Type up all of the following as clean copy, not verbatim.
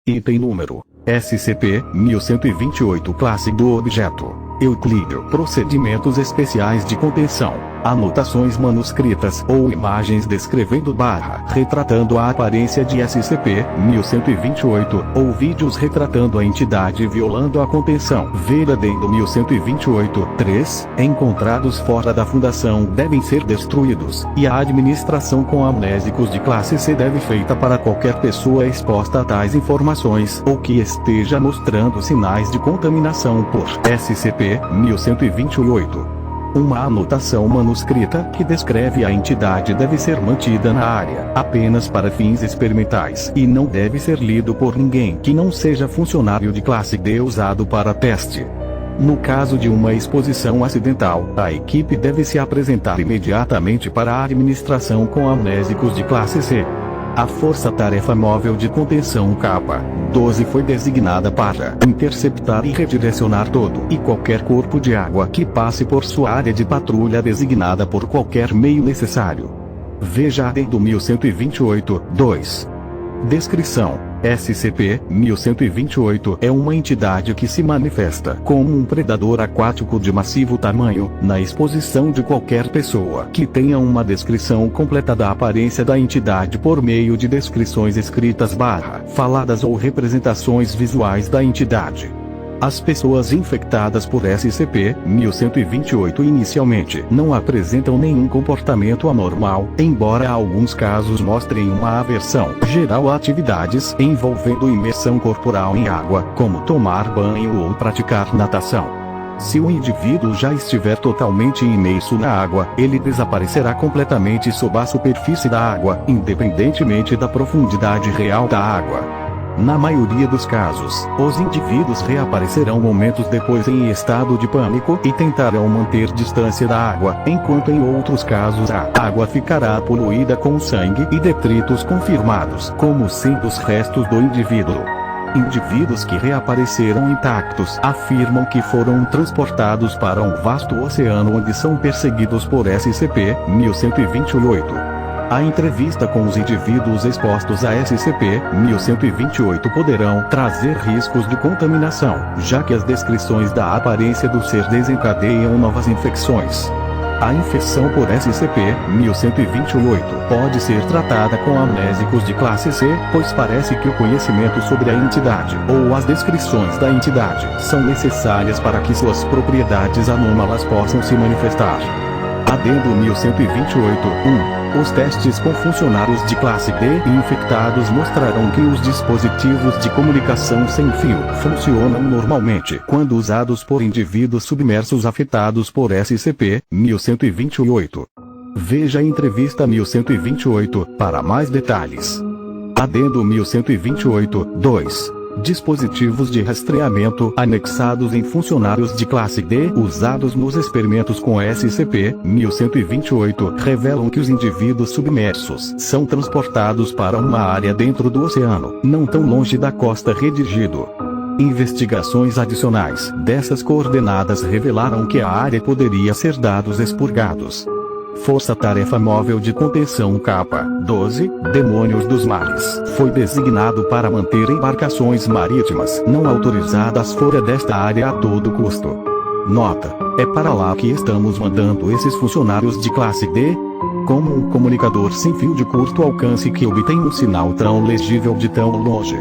Item número SCP-1128 Classe do objeto Euclídeo. Procedimentos especiais de contenção. Anotações manuscritas ou imagens descrevendo retratando a aparência de SCP-1128, ou vídeos retratando a entidade violando a contenção. Ver Adendo 1128. 3. Encontrados fora da Fundação devem ser destruídos, e a administração com amnésicos de classe C deve ser feita para qualquer pessoa exposta a tais informações, ou que esteja mostrando sinais de contaminação por SCP-1128. Uma anotação manuscrita que descreve a entidade deve ser mantida na área apenas para fins experimentais e não deve ser lido por ninguém que não seja funcionário de classe D usado para teste. No caso de uma exposição acidental, a equipe deve se apresentar imediatamente para a administração com amnésicos de classe C. A Força-Tarefa Móvel de Contenção K-12 foi designada para interceptar e redirecionar todo e qualquer corpo de água que passe por sua área de patrulha designada por qualquer meio necessário. Veja Adendo 1128. 2. Descrição: SCP-1128 é uma entidade que se manifesta como um predador aquático de massivo tamanho, na exposição de qualquer pessoa que tenha uma descrição completa da aparência da entidade por meio de descrições escritas faladas ou representações visuais da entidade. As pessoas infectadas por SCP-1128 inicialmente não apresentam nenhum comportamento anormal, embora alguns casos mostrem uma aversão geral a atividades envolvendo imersão corporal em água, como tomar banho ou praticar natação. Se o indivíduo já estiver totalmente imerso na água, ele desaparecerá completamente sob a superfície da água, independentemente da profundidade real da água. Na maioria dos casos, os indivíduos reaparecerão momentos depois em estado de pânico e tentarão manter distância da água, enquanto em outros casos a água ficará poluída com sangue e detritos confirmados como sendo os restos do indivíduo. Indivíduos que reapareceram intactos afirmam que foram transportados para um vasto oceano onde são perseguidos por SCP-1128. A entrevista com os indivíduos expostos a SCP-1128 poderão trazer riscos de contaminação, já que as descrições da aparência do ser desencadeiam novas infecções. A infecção por SCP-1128 pode ser tratada com amnésicos de classe C, pois parece que o conhecimento sobre a entidade ou as descrições da entidade são necessárias para que suas propriedades anômalas possam se manifestar. Adendo 1128. 1. Os testes com funcionários de classe D infectados mostrarão que os dispositivos de comunicação sem fio funcionam normalmente quando usados por indivíduos submersos afetados por SCP-1128. Veja a entrevista 1128 para mais detalhes. Adendo 1128. 2. Dispositivos de rastreamento anexados em funcionários de classe D usados nos experimentos com SCP-1128 revelam que os indivíduos submersos são transportados para uma área dentro do oceano, não tão longe da costa. Redigido. Investigações adicionais dessas coordenadas revelaram que a área poderia ser dados expurgados. Força-Tarefa Móvel de Contenção K-12, Demônios dos Mares, foi designado para manter embarcações marítimas não autorizadas fora desta área a todo custo. Nota: é para lá que estamos mandando esses funcionários de classe D? Como um comunicador sem fio de curto alcance que obtém um sinal tão legível de tão longe.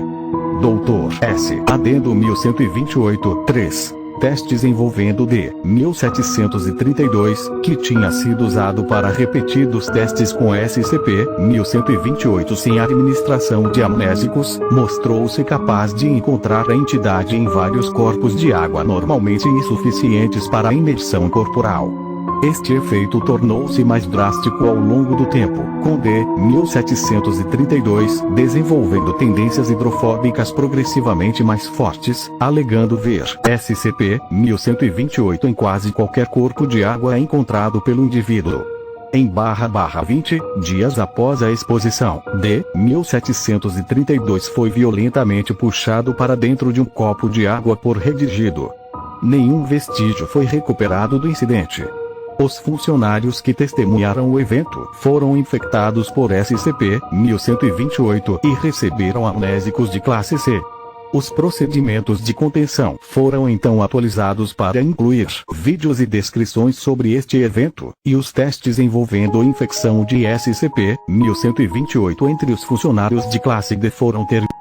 Dr. S. Adendo 1128. 3. Testes envolvendo D-1732, que tinha sido usado para repetidos testes com SCP-1128 sem administração de amnésicos, mostrou-se capaz de encontrar a entidade em vários corpos de água normalmente insuficientes para a imersão corporal. Este efeito tornou-se mais drástico ao longo do tempo, com D-1732 desenvolvendo tendências hidrofóbicas progressivamente mais fortes, alegando ver SCP-1128 em quase qualquer corpo de água encontrado pelo indivíduo. Em /20 dias após a exposição, D-1732 foi violentamente puxado para dentro de um copo de água por Redigido. Nenhum vestígio foi recuperado do incidente. Os funcionários que testemunharam o evento foram infectados por SCP-1128 e receberam amnésicos de classe C. Os procedimentos de contenção foram então atualizados para incluir vídeos e descrições sobre este evento, e os testes envolvendo infecção de SCP-1128 entre os funcionários de classe D foram terminados.